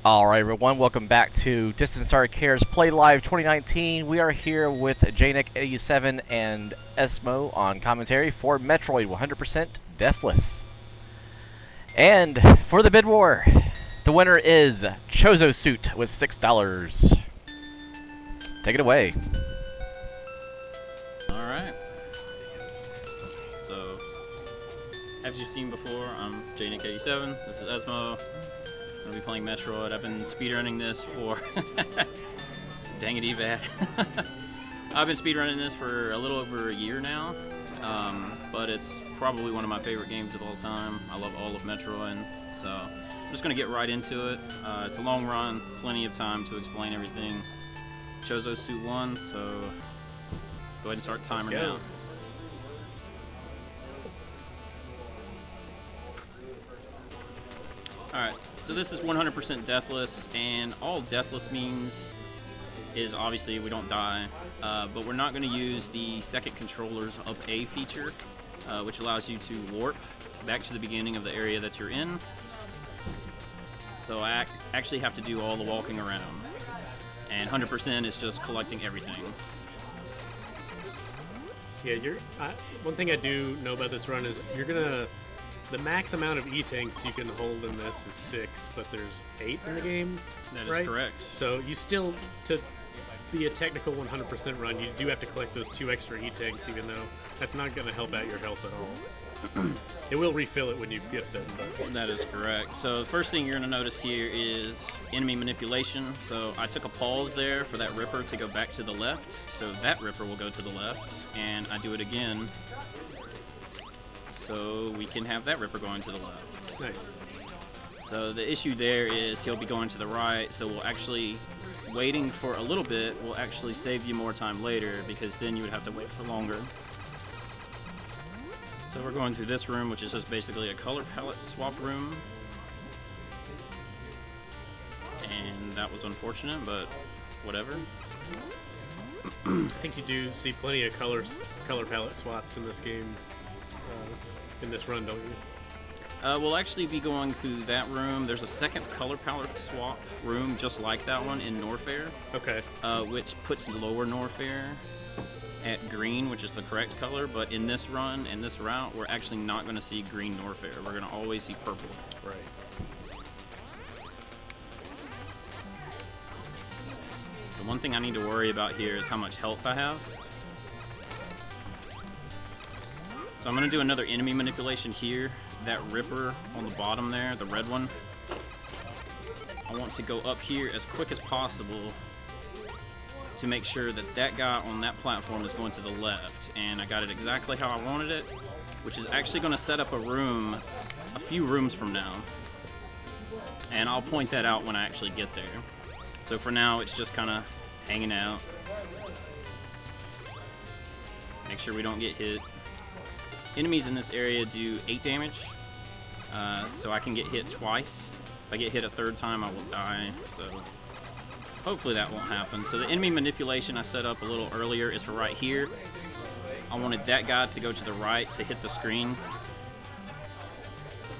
Alright everyone, welcome back to Distant Star Cares Play Live 2019. We are here with jnich87 and Esmo on commentary for Metroid 100% Deathless. And for the bid war, the winner is Chozo Suit with $6. Take it away. Alright. So, as you've seen before, I'm jnich87, this is Esmo. I'm going to be playing Metroid. I've been speedrunning this for... Dang it, Evad. I've been speedrunning this for a little over a year now, but it's probably one of my favorite games of all time. I love all of Metroid, so I'm just going to get right into it. It's a long run, plenty of time to explain everything. Chozo Suit 1, so go ahead and start timer now. Alright, so this is 100% deathless, and all deathless means is obviously we don't die, but we're not going to use the second controller's up A feature, which allows you to warp back to the beginning of the area that you're in. So I actually have to do all the walking around, and 100% is just collecting everything. Yeah, one thing I do know about this run is the max amount of E-tanks you can hold in this is 6, but there's 8 in the game. That right? is correct. So you still, to be a technical 100% run, you do have to collect those 2 extra E-tanks, even though that's not going to help out your health at all. It will refill it when you get them. But. That is correct. So the first thing you're going to notice here is enemy manipulation. So I took a pause there for that Ripper to go back to the left. So that Ripper will go to the left, and I do it again. So we can have that Ripper going to the left. Nice. So the issue there is he'll be going to the right, so we'll actually, waiting for a little bit will actually save you more time later, because then you would have to wait for longer. So we're going through this room, which is just basically a color palette swap room. And that was unfortunate, but whatever. I think you do see plenty of color palette swaps in this game. In this run, don't you? We'll actually be going through that room. There's a second color palette swap room just like that one in Norfair. Okay. Which puts lower Norfair at green, which is the correct color, but in this run, in this route, we're actually not going to see green Norfair. We're going to always see purple. Right. So one thing I need to worry about here is how much health I have. So I'm going to do another enemy manipulation here. That Ripper on the bottom there, the red one. I want to go up here as quick as possible to make sure that that guy on that platform is going to the left. And I got it exactly how I wanted it, which is actually going to set up a room a few rooms from now. And I'll point that out when I actually get there. So for now, it's just kind of hanging out. Make sure we don't get hit. Enemies in this area do 8 damage, so I can get hit twice. If I get hit a third time, I will die, so hopefully that won't happen. So the enemy manipulation I set up a little earlier is for right here. I wanted that guy to go to the right to hit the screen,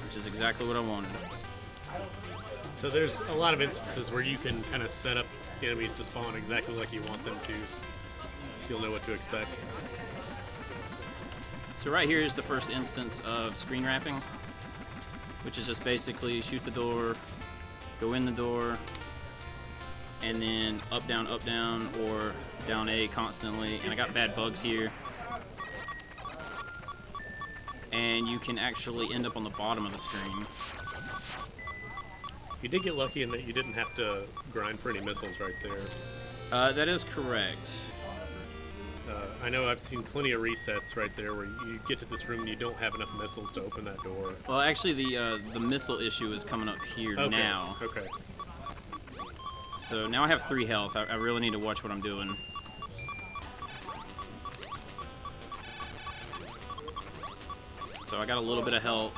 which is exactly what I wanted. So there's a lot of instances where you can kind of set up enemies to spawn exactly like you want them to, so you'll know what to expect. So right here is the first instance of screen wrapping, which is just basically shoot the door, go in the door, and then up, down, or down A constantly. And I got bad bugs here. And you can actually end up on the bottom of the screen. You did get lucky in that you didn't have to grind for any missiles right there. That is correct. I know I've seen plenty of resets right there where you get to this room and you don't have enough missiles to open that door. Well, actually, the missile issue is coming up here now. Okay. So now I have 3 health. I really need to watch what I'm doing. So I got a little bit of health.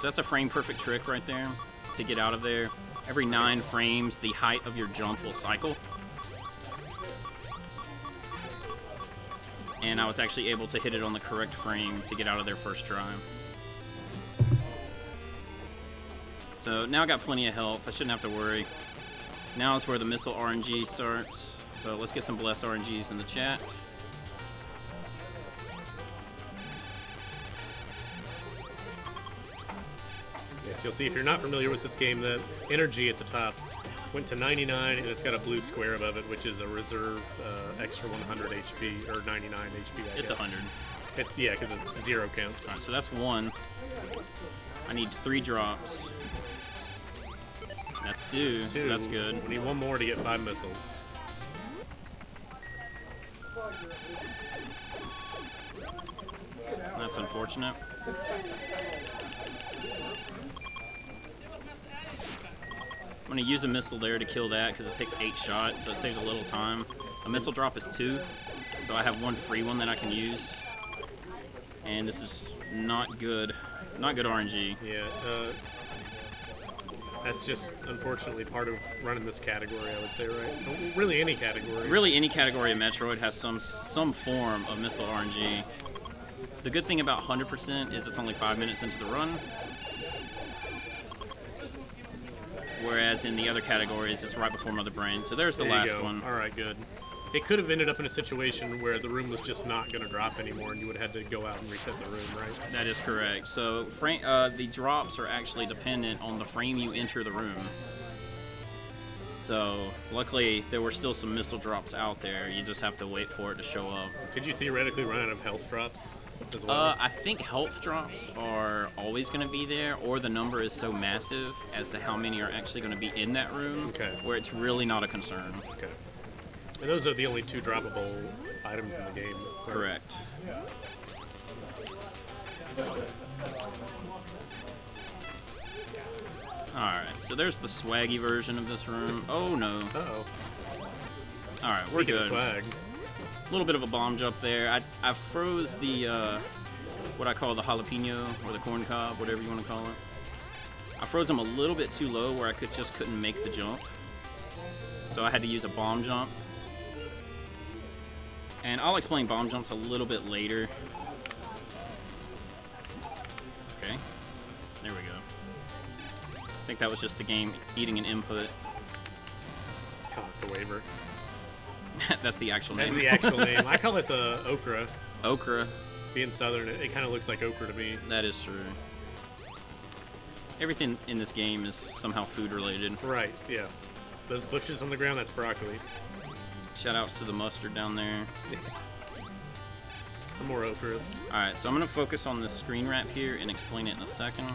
So that's a frame perfect trick right there to get out of there. Every 9 frames, the height of your jump will cycle. And I was actually able to hit it on the correct frame to get out of there first try. So now I got plenty of health. I shouldn't have to worry. Now is where the missile RNG starts. So let's get some blessed RNGs in the chat. Yes, you'll see if you're not familiar with this game, the energy at the top went to 99, and it's got a blue square above it, which is a reserve extra 100 HP, or 99 HP, I It's guess. 100. Yeah, because it's 0 counts. Alright, so that's 1. I need 3 drops. That's 2, Two. so that's good. We need 1 more to get 5 missiles. That's unfortunate. I'm going to use a missile there to kill that because it takes 8 shots, so it saves a little time. A missile drop is 2, so I have 1 free one that I can use. And this is not good. Not good RNG. Yeah, that's just unfortunately part of running this category, I would say, right? Really any category. Really, any category of Metroid has some form of missile RNG. The good thing about 100% is it's only 5 minutes into the run. Whereas in the other categories, it's right before Mother Brain. So there's the There you last go. one. All right, good. It could have ended up in a situation where the room was just not going to drop anymore, and you would have had to go out and reset the room, right? That is correct. So the drops are actually dependent on the frame you enter the room. So luckily, there were still some missile drops out there. You just have to wait for it to show up. Could you theoretically run out of health drops as well? I think health drops are always going to be there, or the number is so massive as to how many are actually going to be in that room, Okay. where it's really not a concern. Okay. And those are the only 2 droppable items in the game. Right? Correct. Alright, so there's the swaggy version of this room. Oh no. Uh-oh. Alright, we're Speaking of good. swag. A little bit of a bomb jump there. I froze the, what I call the jalapeno, or the corn cob, whatever you want to call it. I froze them a little bit too low where I couldn't make the jump. So I had to use a bomb jump. And I'll explain bomb jumps a little bit later. Okay, there we go. I think that was just the game eating an input. Call it the waiver. That's the actual name. That's the actual name. I call it the okra. Okra. Being southern, it kind of looks like okra to me. That is true. Everything in this game is somehow food related. Right, yeah. Those bushes on the ground, that's broccoli. Shout outs to the mustard down there. Some more okras. Alright, so I'm going to focus on this screen wrap here and explain it in a second.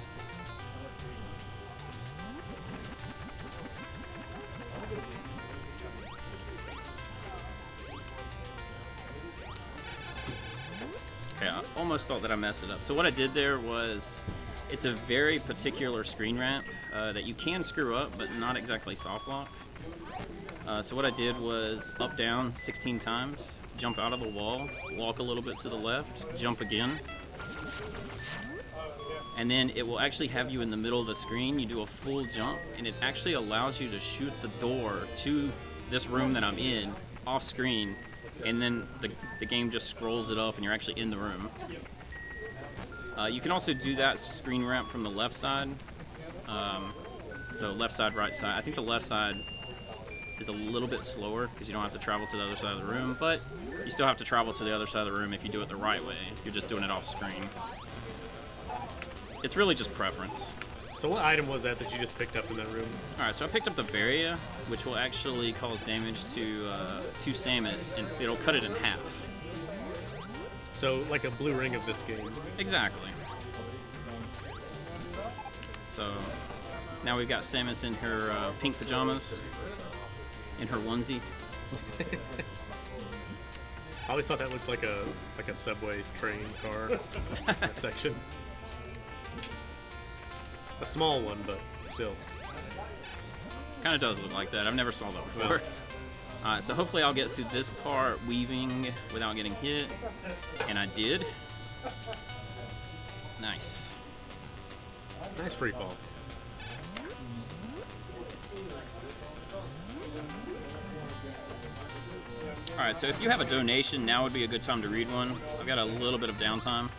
Okay, I almost thought that I messed it up. So what I did there was, it's a very particular screen wrap that you can screw up, but not exactly soft lock. So what I did was up, down 16 times, jump out of the wall, walk a little bit to the left, jump again. And then it will actually have you in the middle of the screen. You do a full jump, and it actually allows you to shoot the door to this room that I'm in, off screen, and then the game just scrolls it up and you're actually in the room. You can also do that screen ramp from the left side. So left side, right side. I think the left side is a little bit slower because you don't have to travel to the other side of the room, but you still have to travel to the other side of the room if you do it the right way. You're just doing it off screen. It's really just preference. So what item was that you just picked up in that room? Alright, so I picked up the Varia, which will actually cause damage to Samus, and it'll cut it in half. So like a blue ring of this game. Exactly. So now we've got Samus in her pink pajamas, in her onesie. I always thought that looked like a subway train car that section. A small one, but still. Kind of does look like that. I've never saw that before. Well. Alright, so hopefully I'll get through this part weaving without getting hit. And I did. Nice. Nice free fall. Alright, so if you have a donation, now would be a good time to read one. I've got a little bit of downtime.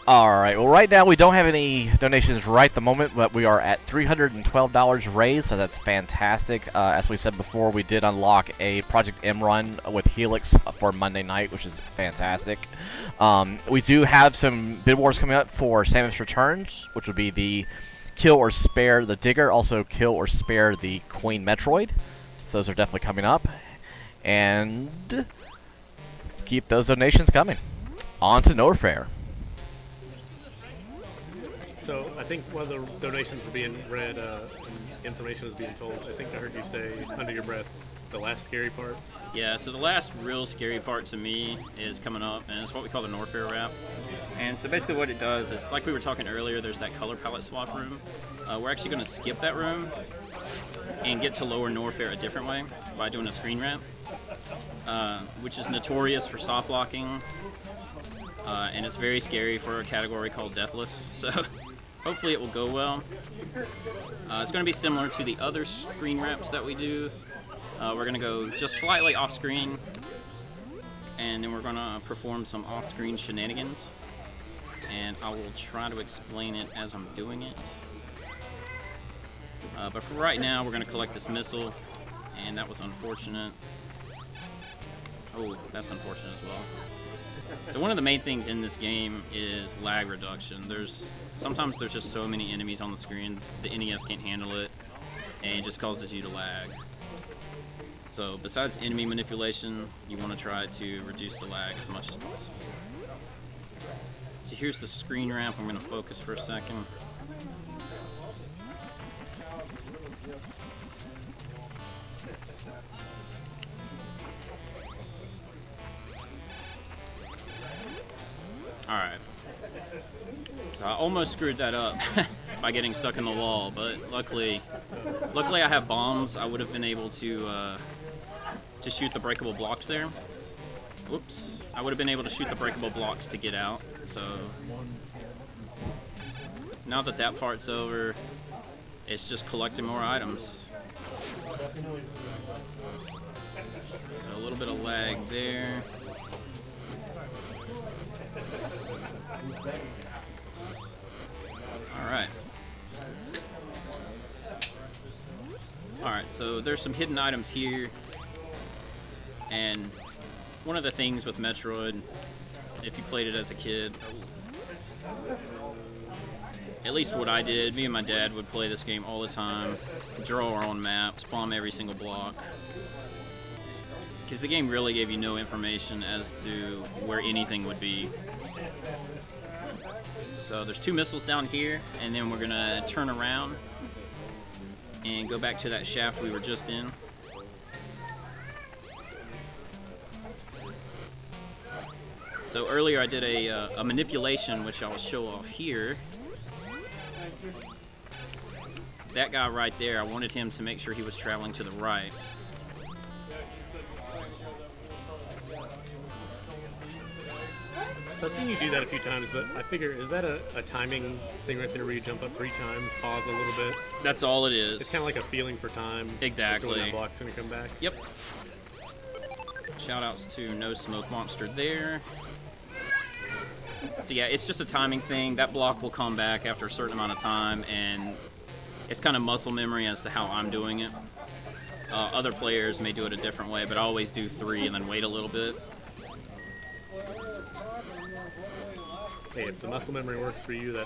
Alright, well right now we don't have any donations right at the moment, but we are at $312 raised, so that's fantastic. As we said before, we did unlock a Project M run with Helix for Monday night, which is fantastic. We do have some bid wars coming up for Samus Returns, which would be the kill or spare the Digger, also kill or spare the Queen Metroid. So those are definitely coming up. And keep those donations coming. On to Norfair. So I think while the donations were being read and information was being told, I think I heard you say under your breath, the last scary part. Yeah, so the last real scary part to me is coming up, and it's what we call the Norfair wrap. And so basically what it does is, like we were talking earlier, there's that color palette swap room. We're actually going to skip that room and get to lower Norfair a different way by doing a screen ramp, which is notorious for soft blocking, and it's very scary for a category called Deathless. So hopefully it will go well. It's going to be similar to the other screen ramps that we do. We're going to go just slightly off screen, and then we're going to perform some off-screen shenanigans, and I will try to explain it as I'm doing it. But for right now, we're going to collect this missile, and that was unfortunate. Oh, that's unfortunate as well. So one of the main things in this game is lag reduction. Sometimes there's just so many enemies on the screen, the NES can't handle it, and it just causes you to lag. So besides enemy manipulation, you want to try to reduce the lag as much as possible. So here's the screen ramp. I'm going to focus for a second. Alright. So I almost screwed that up by getting stuck in the wall, but luckily I have bombs. I would have been able to shoot the breakable blocks there. Whoops. I would have been able to shoot the breakable blocks to get out. So now that that part's over, it's just collecting more items. So a little bit of lag there. Alright, so there's some hidden items here, and one of the things with Metroid, if you played it as a kid, at least what I did, me and my dad would play this game all the time, draw our own maps, bomb every single block, because the game really gave you no information as to where anything would be. So there's two missiles down here, and then we're going to turn around and go back to that shaft we were just in. So earlier I did a manipulation, which I will show off here. That guy right there, I wanted him to make sure he was traveling to the right. So I've seen you do that a few times, but I figure, is that a timing thing right there where you jump up 3 times, pause a little bit? That's all it is. It's kind of like a feeling for time. Exactly. Just when that block's going to come back. Yep. Shoutouts to No Smoke Monster there. So yeah, it's just a timing thing. That block will come back after a certain amount of time, and it's kind of muscle memory as to how I'm doing it. Other players may do it a different way, but I always do 3 and then wait a little bit. Hey, if the muscle memory works for you, then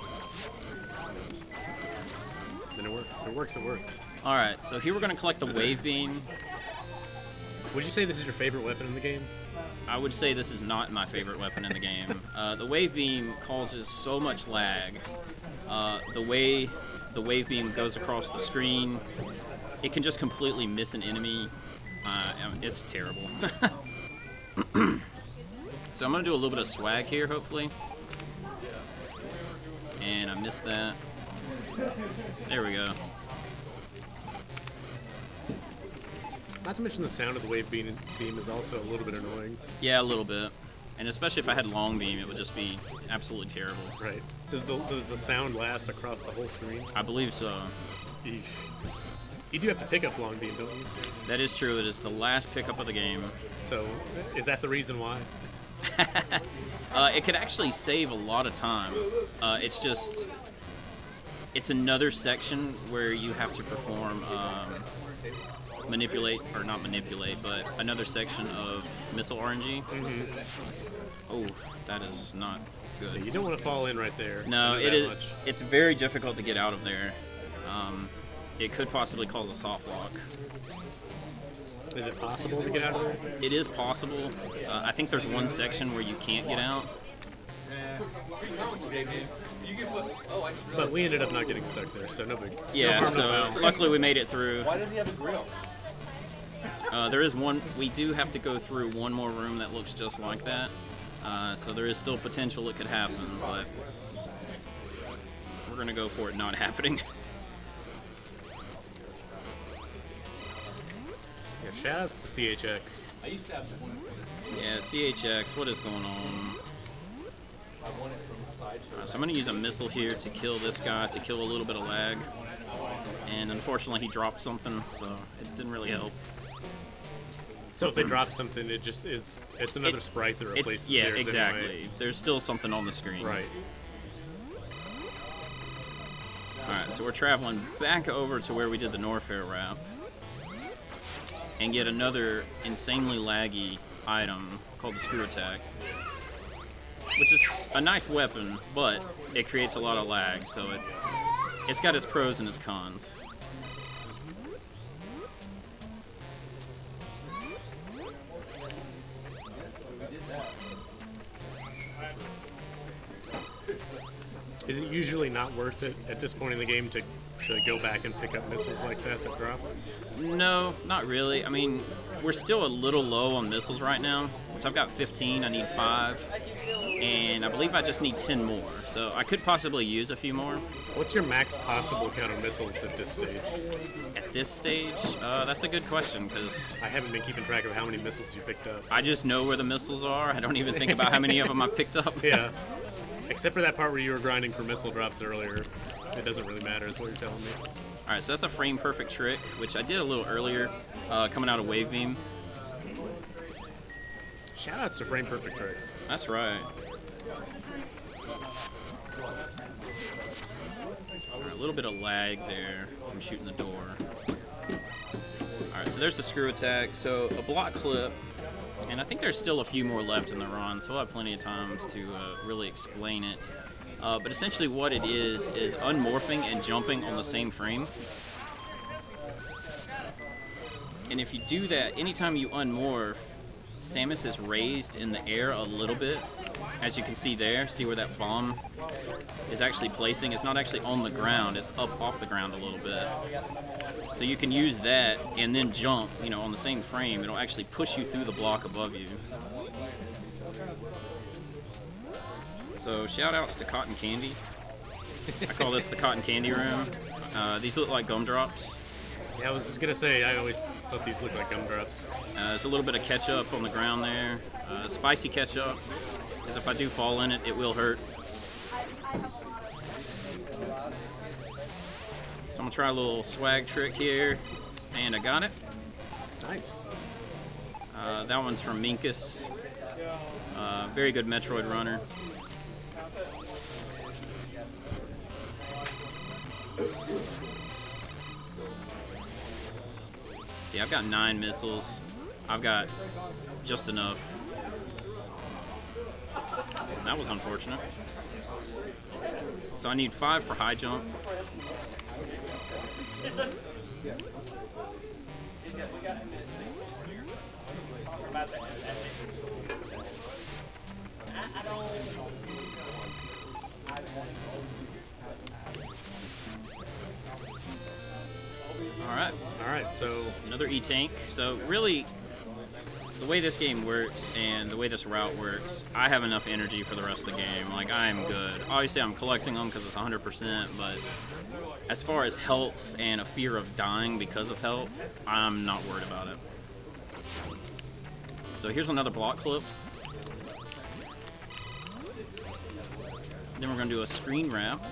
it works. If it works, it works. Alright, so here we're going to collect the wave beam. Would you say this is your favorite weapon in the game? I would say this is not my favorite weapon in the game. The wave beam causes so much lag. The way the wave beam goes across the screen, it can just completely miss an enemy. It's terrible. So I'm going to do a little bit of swag here, hopefully. And I missed that. There we go. Not to mention the sound of the wave beam is also a little bit annoying. Yeah, a little bit. And especially if I had long beam, it would just be absolutely terrible. Right. Does the sound last across the whole screen? I believe so. Eesh. You do have to pick up long beam, don't you? That is true. It is the last pickup of the game. So, is that the reason why? It could actually save a lot of time. It's another section where you have to perform manipulate, or not manipulate, but another section of missile RNG. Oh, that is not good. You don't want to fall in right there. No, it is. It's very difficult to get out of there. It could possibly cause a soft lock. Is it possible to get out of there? It is possible. I think there's one section where you can't get out. But we ended up not getting stuck there, so no big. Yeah, no so luckily we made it through. Why does he have a grill? There is one. We do have to go through one more room that looks just like that. So there is still potential it could happen, but we're gonna go for it not happening. Yeah, shoutouts to CHX. I used to have one. Yeah, CHX, what is going on? I won it from the side. So I'm gonna use a missile here to kill this guy, to kill a little bit of lag. And unfortunately he dropped something, so it didn't really help. So if they drop something, it just is. It's another sprite that replaces. Yeah, theirs exactly. Anyway. There's still something on the screen. Right. Alright, so we're traveling back over to where we did the Norfair wrap. And get another insanely laggy item called the Screw Attack. Which is a nice weapon, but it creates a lot of lag, so it's got its pros and its cons. Is it usually not worth it at this point in the game to go back and pick up missiles like that drop? No, not really. I mean, we're still a little low on missiles right now, which I've got 15, I need 5, and I believe I just need 10 more, so I could possibly use a few more. What's your max possible count of missiles at this stage? At this stage, that's a good question, because I haven't been keeping track of how many missiles you picked up. I just know where the missiles are. I don't even think about how many of them I picked up. Yeah. Except for that part where you were grinding for missile drops earlier. It doesn't really matter, is what you're telling me. Alright, so that's a frame perfect trick, which I did a little earlier, coming out of Wave Beam. Shoutouts to frame perfect tricks. That's right. Alright, a little bit of lag there from shooting the door. Alright, so there's the Screw Attack. So a block clip, and I think there's still a few more left in the run, so we'll have plenty of times to really explain it. But essentially what it is unmorphing and jumping on the same frame. And if you do that, anytime you unmorph, Samus is raised in the air a little bit. As you can see there, see where that bomb is actually placing? It's not actually on the ground, it's up off the ground a little bit. So you can use that and then jump, you know, on the same frame. It'll actually push you through the block above you. So shout outs to Cotton Candy. I call this the Cotton Candy Room. These look like gumdrops. Yeah, I was gonna say, I always thought these looked like gumdrops. There's a little bit of ketchup on the ground there. Spicy ketchup, because if I do fall in it, it will hurt. So I'm gonna try a little swag trick here, and I got it. Nice. That one's from Minkus. Very good Metroid runner. See, I've got 9 missiles. I've got just enough. That was unfortunate. So I need 5 for high jump. Alright, so another E-Tank. So really, the way this game works and the way this route works, I have enough energy for the rest of the game. Like, I am good. Obviously, I'm collecting them because it's 100%, but as far as health and a fear of dying because of health, I'm not worried about it. So here's another block clip. Then we're going to do a screen wrap.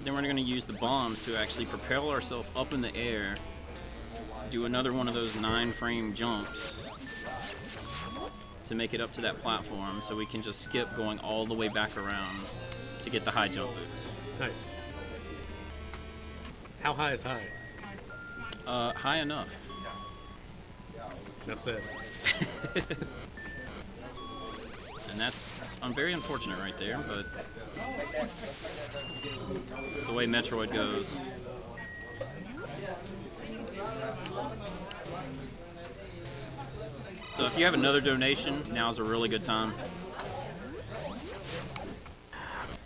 Then we're going to use the bombs to actually propel ourselves up in the air do another one of those 9-frame jumps to make it up to that platform, so we can just skip going all the way back around to get the high jump boots. Nice. How high is high? High enough. Enough said. And that's very unfortunate right there, but it's the way Metroid goes. So if you have another donation, now's a really good time.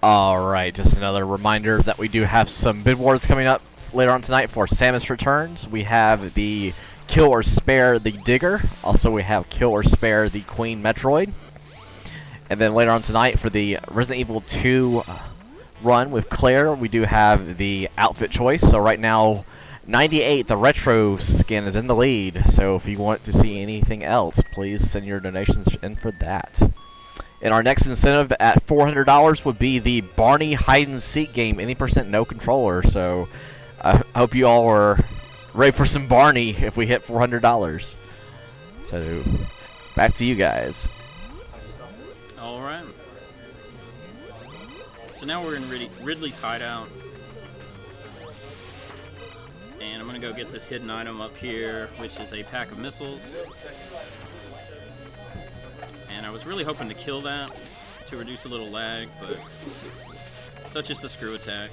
Alright, just another reminder that we do have some bid wars coming up later on tonight for Samus Returns. We have the Kill or Spare the Digger. Also, we have Kill or Spare the Queen Metroid. And then later on tonight for the Resident Evil 2 run with Claire, we do have the outfit choice. So right now, 98, the retro skin, is in the lead. So if you want to see anything else, please send your donations in for that. And our next incentive at $400 would be the Barney hide and seek game, any percent no controller. So I hope you all are ready for some Barney if we hit $400. So back to you guys. All right. So now we're in Ridley's hideout. And I'm going to go get this hidden item up here, which is a pack of missiles. And I was really hoping to kill that to reduce a little lag, but such is the screw attack.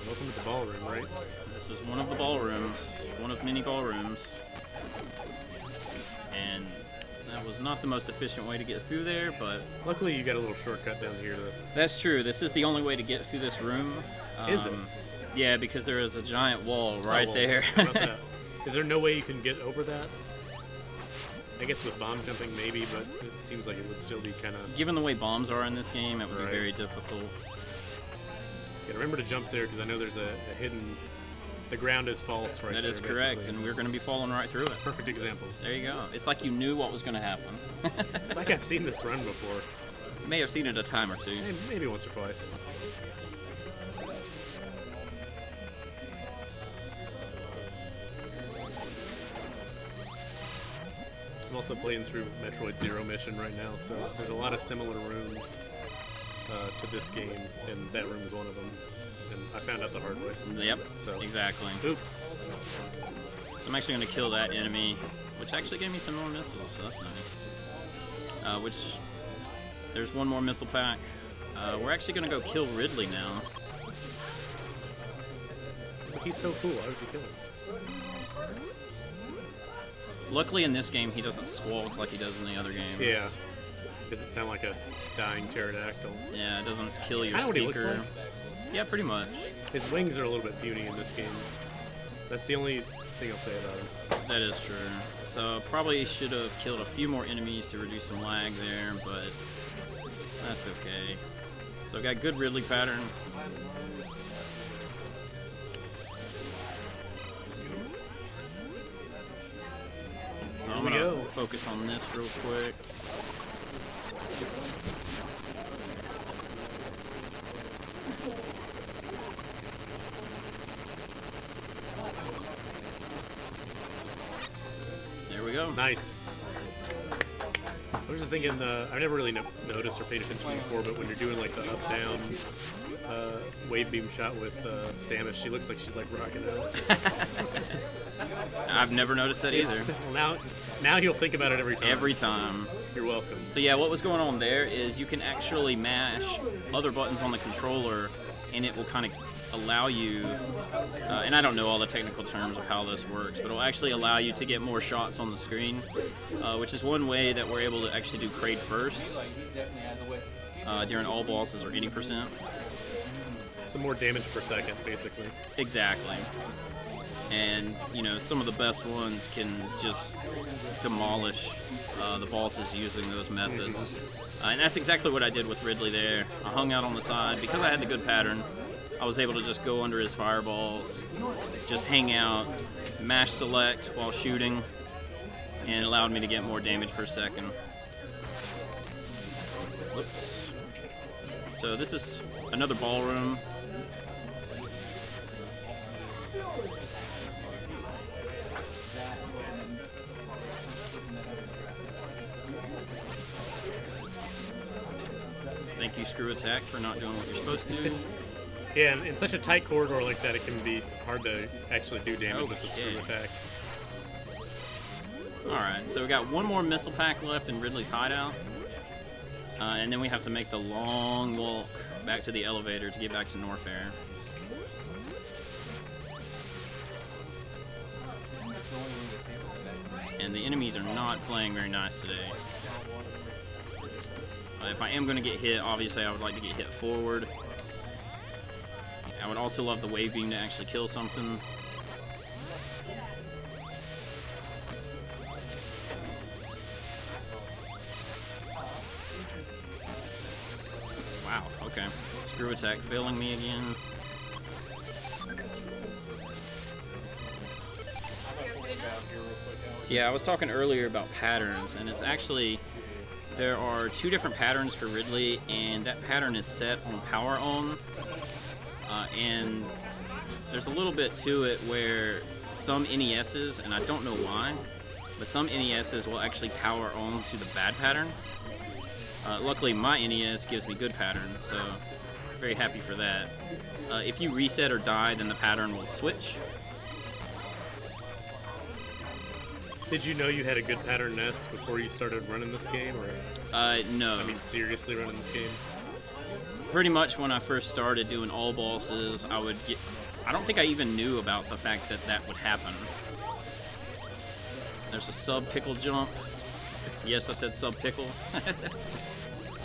Welcome to the ballroom, right? This is one of the ballrooms, one of many ballrooms. And that was not the most efficient way to get through there, but Luckily, you got a little shortcut down here. that's true. This is the only way to get through this room. Is it? Yeah, because there is a giant wall right well, there. How about that? Is there no way you can get over that? I guess with bomb jumping, maybe, but it seems like it would still be kind of... Given the way bombs are in this game, it would Right. be very difficult. Yeah, remember to jump there, because I know there's a hidden... The ground is false right there. That is correct, basically. and we're going to be falling right through it. Perfect example. There you go. It's like you knew what was going to happen. It's like I've seen this run before. You may have seen it a time or two. Maybe once or twice. I'm also playing through Metroid Zero Mission right now, so there's a lot of similar rooms to this game, and that room is one of them. And I found out the hard way. Yep, So- exactly. Oops. So I'm actually going to kill that enemy, which actually gave me some more missiles, so that's nice. There's one more missile pack. We're actually going to go kill Ridley now. But he's so cool. Why would you kill him? Luckily in this game, he doesn't squawk like he does in the other games. Yeah. Does it sound like a dying pterodactyl? Yeah, it doesn't kill your Kinda what he looks speaker. like. Yeah, pretty much. His wings are a little bit puny in this game. That's the only thing I'll say about him. That is true. So probably should have killed a few more enemies to reduce some lag there, but that's okay. So I've got good Ridley pattern. So I'm we gonna go. focus on this real quick. There we go. Nice. I was just thinking, I never really noticed or paid attention before, but when you're doing like the up-down wave beam shot with Samus, she looks like she's like rocking out. I've never noticed that either. Well, now you'll think about it every time. Every time. You're welcome. So yeah, what was going on there is you can actually mash other buttons on the controller, and it will kind of allow you, and I don't know all the technical terms of how this works, but it'll actually allow you to get more shots on the screen, which is one way that we're able to actually do crate first during all bosses or 80%. So more damage per second, basically. Exactly. And, you know, some of the best ones can just demolish the bosses using those methods. And that's exactly what I did with Ridley there. I hung out on the side. Because I had the good pattern, I was able to just go under his fireballs, just hang out, mash select while shooting, and it allowed me to get more damage per second. Whoops. So this is another ballroom. Thank you, Screw Attack, for not doing what you're supposed to. Yeah, and in such a tight corridor like that, it can be hard to actually do damage with the Okay. Screw Attack. Alright, so we got one more missile pack left in Ridley's hideout. And then we have to make the long walk back to the elevator to get back to Norfair. And the enemies are not playing very nice today. If I am going to get hit, obviously I would like to get hit forward. I would also love the wave beam to actually kill something. Wow, okay. Screw Attack failing me again. So yeah, I was talking earlier about patterns, and it's actually, there are two different patterns for Ridley, and that pattern is set on power on. And there's a little bit to it where some NESs, and I don't know why, but some NESs will actually power on to the bad pattern. Luckily, my NES gives me good pattern, so very happy for that. If you reset or die, then the pattern will switch. Did you know you had a good pattern NES before you started running this game, or No. I mean seriously running this game? Pretty much when I first started doing all bosses, I would get... I don't think I even knew about the fact that that would happen. There's a sub-pickle jump. Yes, I said sub-pickle.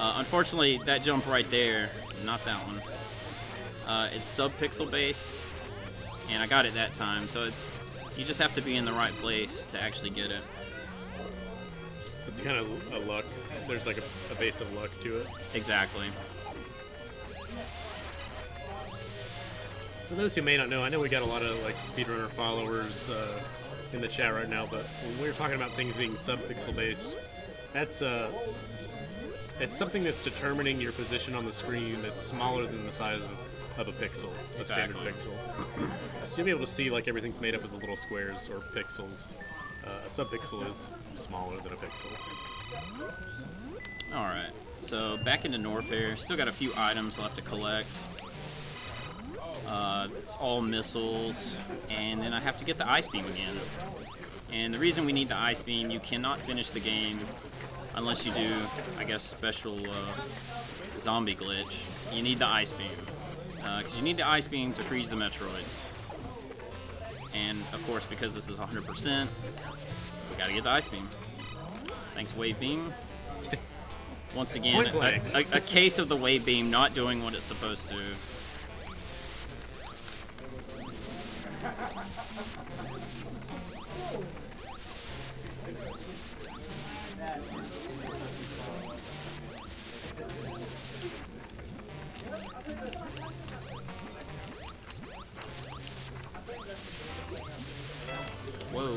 Unfortunately, that jump right there, not that one. It's sub-pixel based, and I got it that time, so you just have to be in the right place to actually get it. It's kind of a luck. There's like a base of luck to it. Exactly. For those who may not know, I know we got a lot of like speedrunner followers in the chat right now, but when we were talking about things being sub-pixel based, that's it's something that's determining your position on the screen that's smaller than the size of a pixel, a standard Exactly. pixel. So you'll be able to see like everything's made up of the little squares or pixels. A sub-pixel is smaller than a pixel. Alright, so back into Norfair. Still got a few items left to collect. It's all missiles, and then I have to get the ice beam again. And the reason we need the ice beam, you cannot finish the game unless you do, I guess, special zombie glitch. You need the ice beam. Because you need the ice beam to freeze the Metroids. And, of course, because this is 100%, we gotta get the ice beam. Thanks, wave beam. Once again, Point blank. a case of the wave beam not doing what it's supposed to. Whoa.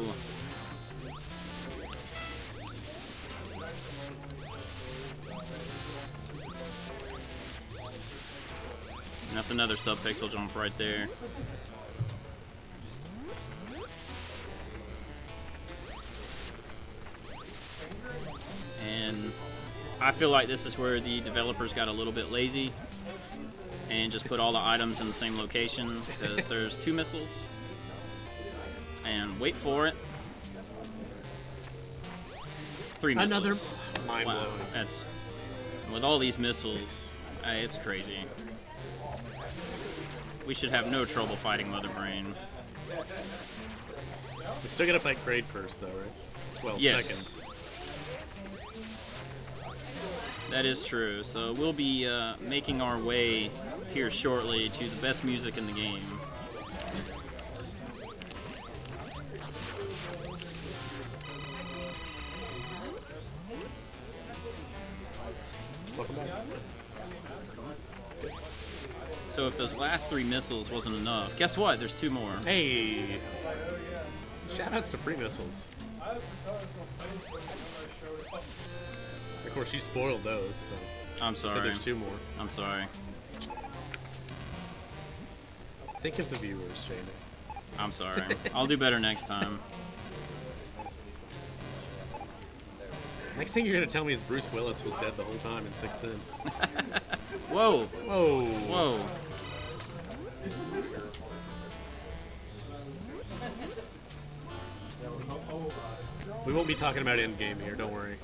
And that's another sub-pixel jump right there. And I feel like this is where the developers got a little bit lazy and just put all the items in the same location, because there's two missiles. And wait for it. 3 missiles. Another mind Wow, blowing. that's, with all these missiles, it's crazy. we should have no trouble fighting Mother Brain. We still gotta fight Kraid first, though, right? Well, Yes. second. That is true. So we'll be making our way here shortly to the best music in the game. Welcome back. So if those last 3 missiles wasn't enough, guess what? There's 2 more. Hey! Shoutouts to free missiles. Of course, you spoiled those, so. I'm You said sorry. there's 2 more. I'm sorry. Think of the viewers, Jamie. I'm sorry. I'll do better next time. Next thing you're gonna tell me is Bruce Willis was dead the whole time in Sixth Sense. Whoa! Whoa! Whoa! We won't be talking about Endgame here, don't worry.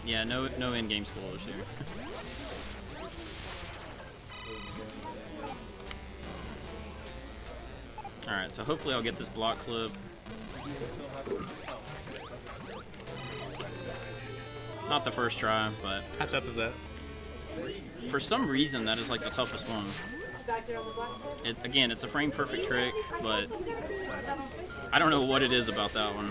Yeah, no in-game spoilers here. Alright, so hopefully I'll get this block clip. Not the first try, but How tough is that? for some reason that is like the toughest one. Again, it's a frame perfect trick, but I don't know what it is about that one.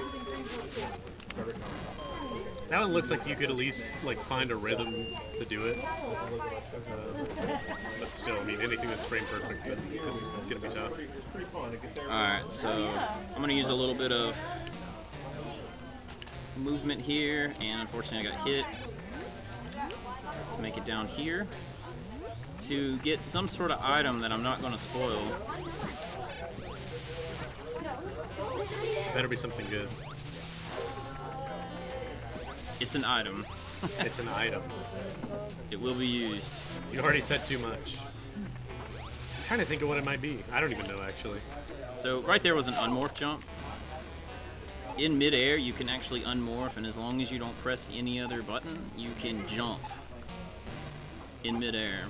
That one looks like you could at least like find a rhythm to do it. But still, I mean, anything that's frame perfect is gonna be tough. Alright, so I'm gonna use a little bit of movement here, and unfortunately I got hit. To make it down here to get some sort of item that I'm not going to spoil. Better be something good. It's an item. It's an item. It will be used. You already said too much. I'm trying to think of what it might be. I don't even know, actually. So right there was an unmorph jump. In midair, you can actually unmorph, and as long as you don't press any other button, you can jump in midair.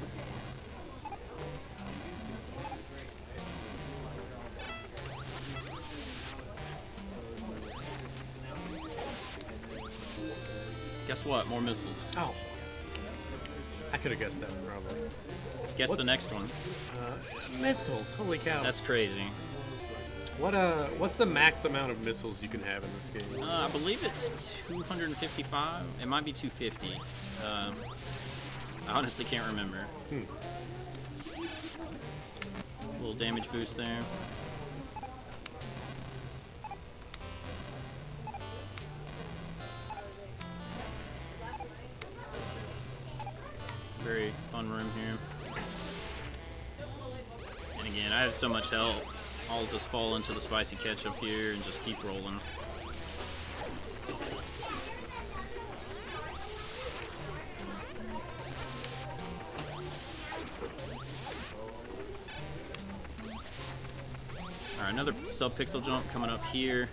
Guess what? More missiles. Oh. I could have guessed that one, probably. Guess What? the next one. Missiles. Holy cow. That's crazy. What's the max amount of missiles you can have in this game? I believe it's 255. It might be 250. I honestly can't remember. Little damage boost there. Very fun room here. And again, I have so much health. I'll just fall into the spicy ketchup here and just keep rolling. Alright, another sub-pixel jump coming up here.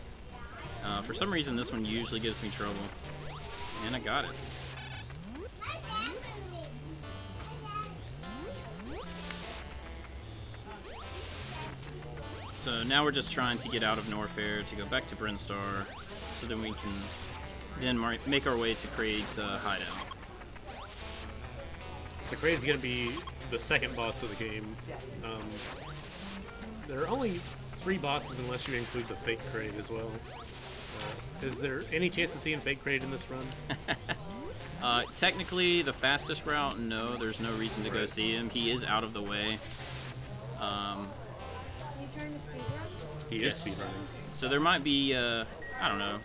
For some reason, this one usually gives me trouble. And I got it. So now we're just trying to get out of Norfair to go back to Brinstar so that we can then make our way to Kraid's hideout. So Kraid's gonna be the second boss of the game. There are only 3 bosses unless you include the fake Kraid as well. Is there any chance of seeing fake Kraid in this run? Technically, the fastest route, no, there's no reason to go see him. He is out of the way. He is Yes. speedrunning. So there might be, I don't know.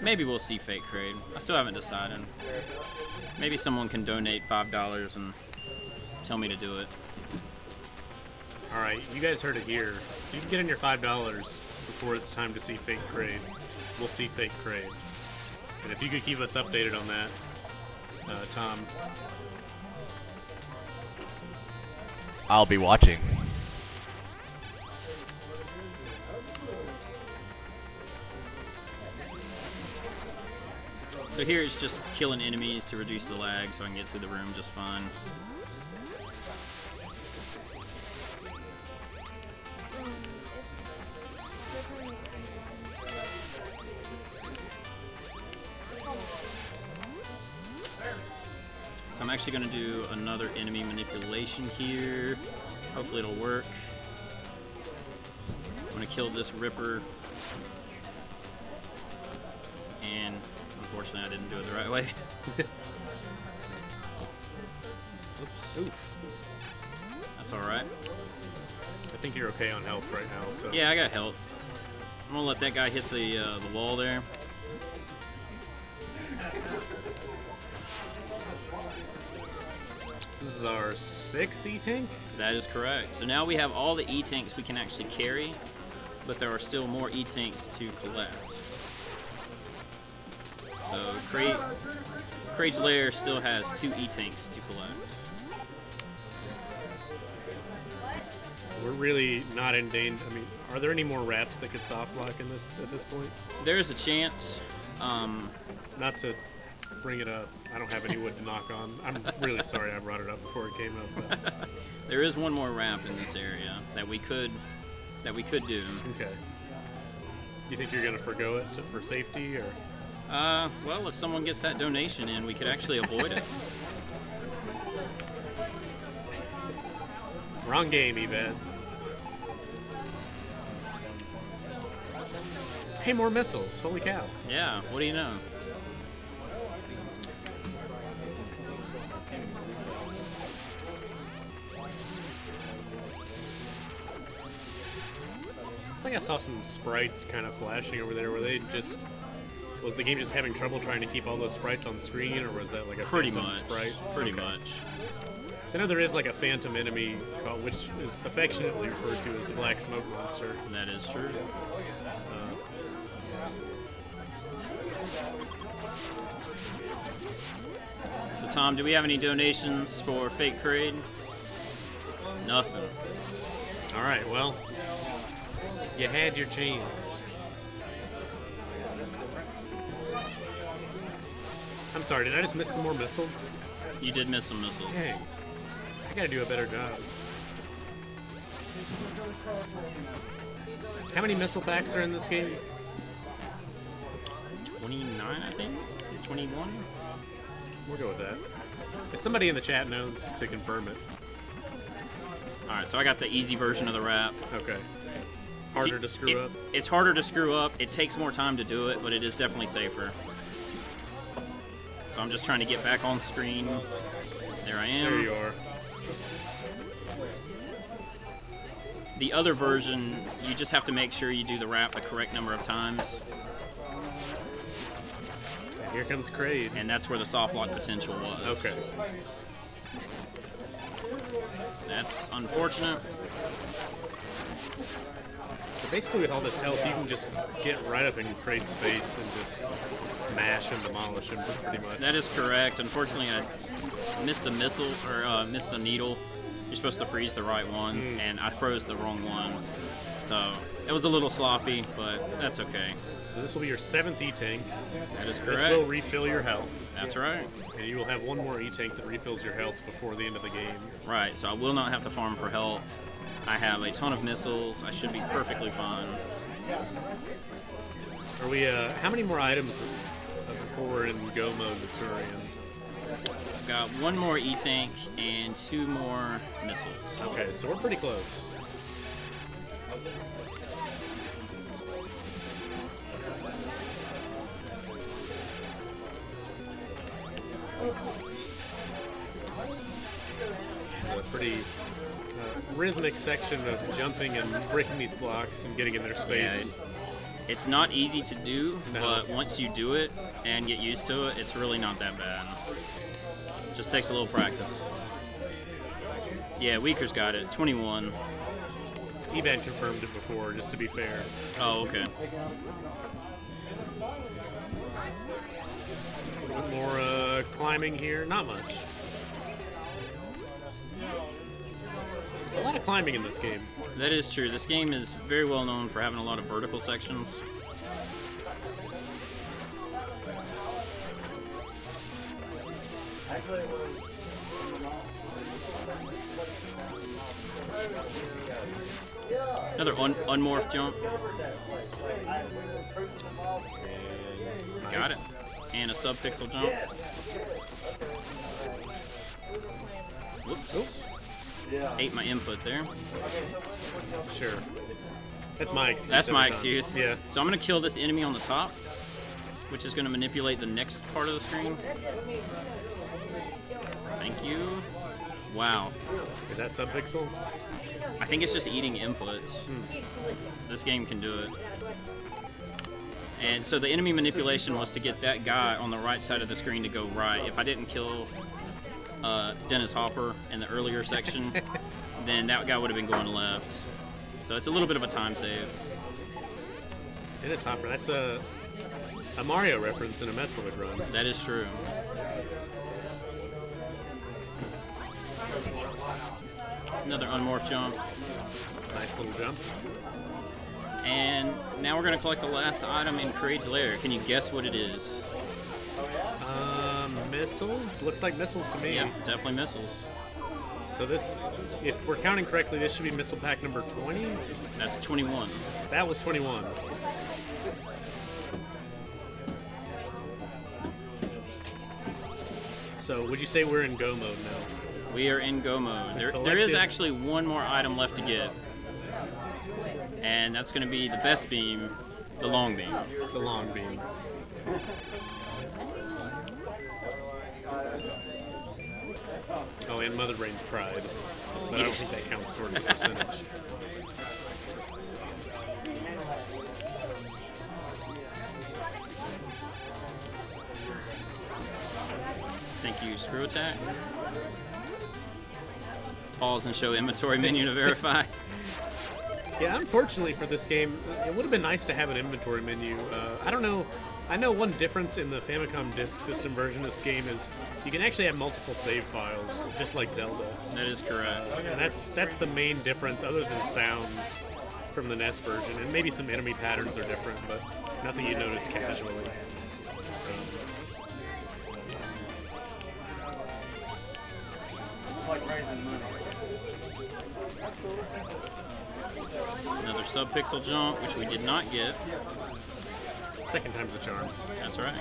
Maybe we'll see fake Kraid. I still haven't decided. Maybe someone can donate $5 and tell me to do it. Alright, you guys heard it here. You can get in your $5 before it's time to see fake Kraid. We'll see fake Kraid. And if you could keep us updated on that, Tom. I'll be watching. So here it's just killing enemies to reduce the lag so I can get through the room just fine. I'm actually going to do another enemy manipulation here. Hopefully it'll work. I'm going to kill this Ripper. And unfortunately I didn't do it the right way. Oops. Oof. That's alright. I think you're okay on health right now, so. Yeah, I got health. I'm going to let that guy hit the wall there. This is our 6th E-Tank? That is correct. So now we have all the E-Tanks we can actually carry, but there are still more E-Tanks to collect. So Craig's Lair still has 2 E-Tanks to collect. We're really not in danger. I mean, are there any more wraps that could soft lock in this at this point? There's a chance. Not to bring it up. I don't have any wood to knock on. I'm really sorry I brought it up before it came up. But. There is one more ramp in this area that we could do. Okay. You think you're gonna forgo it for safety, or? Well, if someone gets that donation in, we could actually avoid it. Wrong game, Evad. Hey, more missiles! Holy cow! Yeah. What do you know? I think I saw some sprites kind of flashing over there. Were they just? Was the game just having trouble trying to keep all those sprites on screen, or was that like a Pretty phantom much. sprite? Pretty Okay. much. So I know there is like a phantom enemy called, which is affectionately referred to as the Black Smoke Monster. That is true. So Tom, do we have any donations for Fake Parade? Nothing. All right, well, you had your chance. I'm sorry, did I just miss some more missiles? You did miss some missiles. Dang. I gotta do a better job. How many missile packs are in this game? 29, I think? 21? We'll go with that. If somebody in the chat knows to confirm it. Alright, so I got the easy version of the wrap. Okay. Harder to screw up? It's harder to screw up. It takes more time to do it, but it is definitely safer. So I'm just trying to get back on screen. There I am. There you are. The other version, you just have to make sure you do the wrap the correct number of times. And here comes Kraid. And that's where the soft lock potential was. Okay. That's unfortunate. So basically with all this health, you can just get right up in Kraid's face and just mash and demolish him pretty much. That is correct. Unfortunately, I missed the missile, or missed the needle. You're supposed to freeze the right one, and I froze the wrong one. So it was a little sloppy, but that's okay. So this will be your 7th E-Tank. That is correct. This will refill your health. That's right. And you will have one more E-Tank that refills your health before the end of the game. Right, so I will not have to farm for health. I have a ton of missiles. I should be perfectly fine. Are we, how many more items before we're in go mode to Turian? I've got one more E-Tank and 2 more missiles. Okay, so we're pretty close. It's a pretty rhythmic section of jumping and breaking these blocks and getting in their space. Yeah, it's not easy to do, No. but once you do it and get used to it, it's really not that bad. Just takes a little practice. Yeah, Weaker's got it. 21. Evan confirmed it before, just to be fair. Oh, okay. A little bit more climbing here. Not much. A lot of climbing in this game. That is true. This game is very well known for having a lot of vertical sections. Another unmorph jump. Got it. And a sub-pixel jump. Whoops. Ate my input there. Sure. That's my excuse. That's my every time. excuse. Yeah. So I'm going to kill this enemy on the top, which is going to manipulate the next part of the screen. Thank you. Wow. Is that subpixel? I think it's just eating inputs. This game can do it. And so the enemy manipulation was to get that guy on the right side of the screen to go right. If I didn't kill Dennis Hopper in the earlier section, then that guy would have been going left. So it's a little bit of a time save. Dennis Hopper, that's a Mario reference in a Metroid run. That is true. Another unmorph jump. Nice little jump. And now we're going to collect the last item in Kraid's lair. Can you guess what it is? Missiles? Looks like missiles to me. Yeah, definitely missiles. So this, if we're counting correctly, this should be missile pack number 20? That's 21. That was 21. So would you say we're in go mode now? We are in go mode. There is Collected. actually one more item left to get. And that's going to be the best beam, the long beam. The long beam. Oh, and Mother Brain's Pride. But I don't think that counts towards the percentage. Thank you, Screw Attack. Pause and show inventory menu to verify. Yeah, unfortunately for this game, it would have been nice to have an inventory menu. I don't know. I know one difference in the Famicom Disk System version of this game is you can actually have multiple save files, just like Zelda. That is correct. And that's the main difference, other than sounds, from the NES version. And maybe some enemy patterns are different, but nothing you notice casually. Another sub-pixel jump, which we did not get. Second time's the charm. That's right.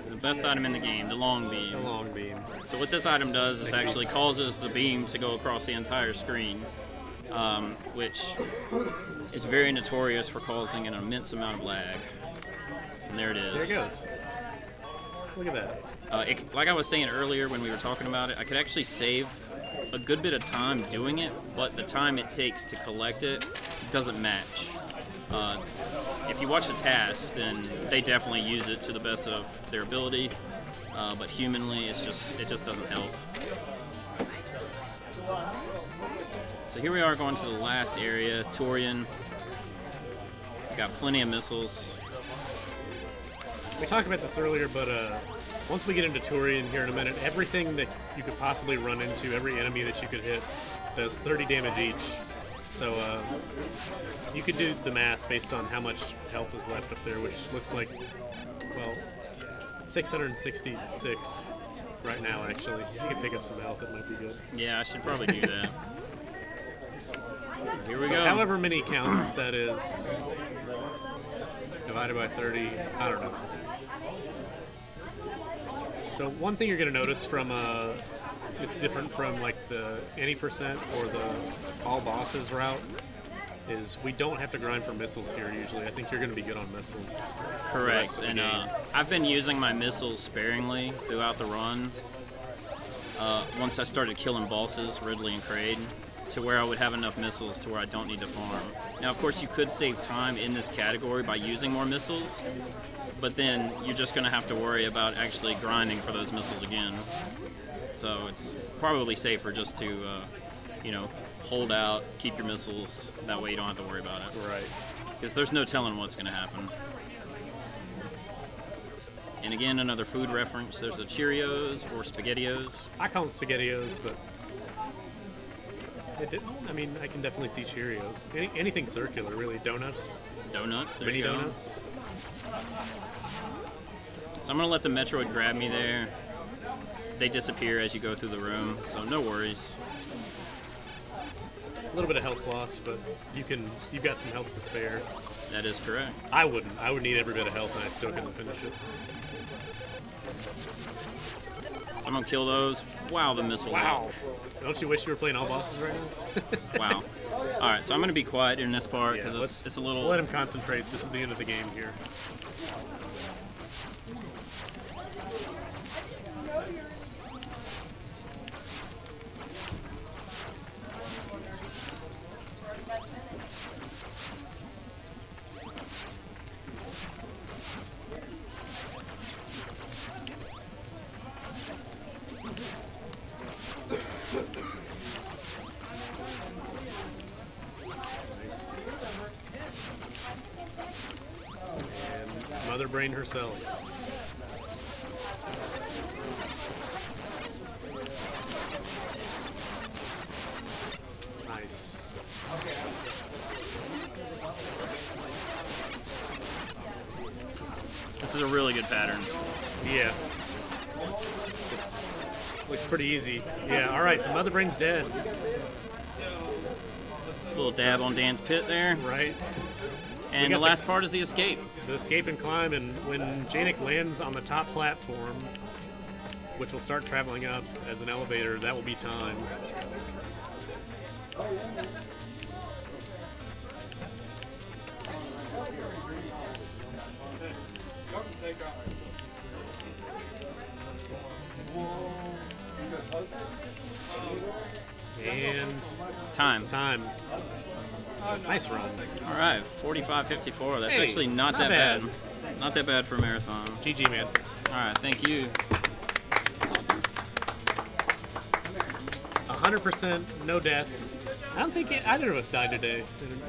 The best item in the game, the long beam. The long beam. So what this item does is actually causes the beam to go across the entire screen, which is very notorious for causing an immense amount of lag. And there it is. There it goes. Look at that. Like I was saying earlier when we were talking about it, I could actually save a good bit of time doing it, but the time it takes to collect it doesn't match. If you watch the tasks, then they definitely use it to the best of their ability, but humanly, it just doesn't help. So here we are going to the last area, Torian. Got plenty of missiles. We talked about this earlier, but once we get into Torian here in a minute, everything that you could possibly run into, every enemy that you could hit, does 30 damage each. So you could do the math based on how much health is left up there, which looks like, well, 666 right now, actually. If you can pick up some health, it might be good. Yeah, I should probably do that. So here we So go. however many counts that is, divided by 30, I don't know. So one thing you're going to notice from, it's different from like the any percent or the all bosses route, is we don't have to grind for missiles here usually. I think you're going to be good on missiles. Correct, and I've been using my missiles sparingly throughout the run. Once I started killing bosses, Ridley and Kraid, to where I would have enough missiles to where I don't need to farm. Now, of course, you could save time in this category by using more missiles, but then you're just going to have to worry about actually grinding for those missiles again. So it's probably safer just to, hold out, keep your missiles. That way you don't have to worry about it. Right. Because there's no telling what's going to happen. And again, another food reference. There's the Cheerios or SpaghettiOs. I call them SpaghettiOs, but I can definitely see Cheerios. Anything circular, really. Donuts. Donuts. There Mini you go. donuts. So I'm going to let the Metroid grab me there. they disappear as you go through the room, so no worries. A little bit of health loss, but you've got some health to spare. That is correct. I wouldn't. I would need every bit of health, and I still couldn't finish it. I'm gonna kill those. Wow, the missile. Wow. lock. Don't you wish you were playing all bosses right now? Wow. All right, so I'm gonna be quiet in this part Yeah, because it's a little. Let him concentrate. This is the end of the game here. And Mother Brain herself. Nice. This is a really good pattern. Yeah. This looks pretty easy. Yeah, alright, so Mother Brain's dead. Little dab on Dan's pit there, Right? and the last part is the escape. The escape and climb, and when jnich lands on the top platform, which will start traveling up as an elevator, that will be time. And Time. time. Nice run. All right, 45:54. That's Hey, actually not that bad. bad. Not that bad for a marathon. GG, man. All right, thank you. 100%, no deaths. I don't think either of us died today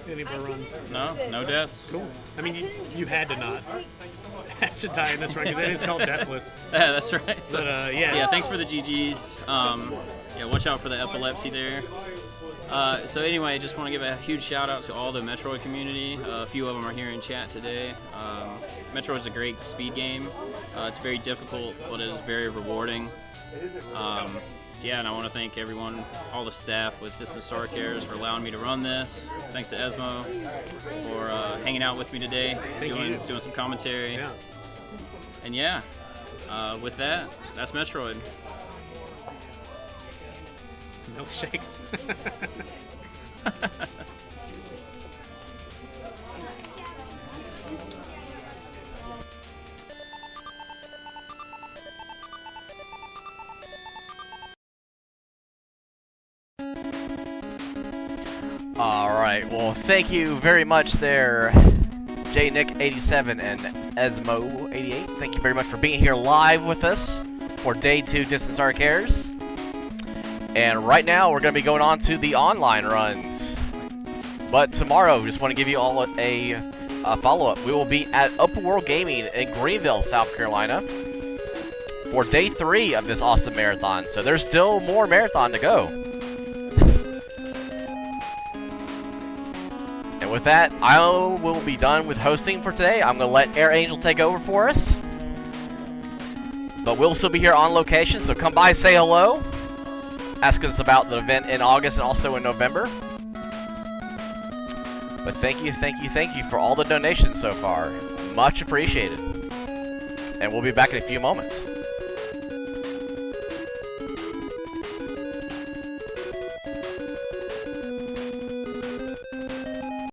in any of our runs. No, no deaths. Cool. I mean, you had to not. I should die in this run because it is called Deathless. Yeah, that's right. So, But yeah. so yeah, thanks for the GGs. Yeah, watch out for the epilepsy there. So anyway, I just want to give a huge shout out to all the Metroid community. A few of them are here in chat today. Metroid is a great speed game. It's very difficult, but it is very rewarding. So yeah, and I want to thank everyone, all the staff with Distant Star Cares for allowing me to run this. Thanks to Esmo for hanging out with me today, doing some commentary. Yeah. And yeah, with that, that's Metroid. Milkshakes. Alright, well, thank you very much there, jnich87 and Esmo88. Thank you very much for being here live with us for Day 2 Distant Star Cares. And right now, we're going to be going on to the online runs. But tomorrow, just want to give you all a follow-up. We will be at Open World Gaming in Greenville, South Carolina for Day 3 of this awesome marathon. So there's still more marathon to go. And with that, I will be done with hosting for today. I'm going to let Air Angel take over for us. But we'll still be here on location, so come by, say hello. Ask us about the event in August and also in November. But thank you for all the donations so far. Much appreciated. And we'll be back in a few moments.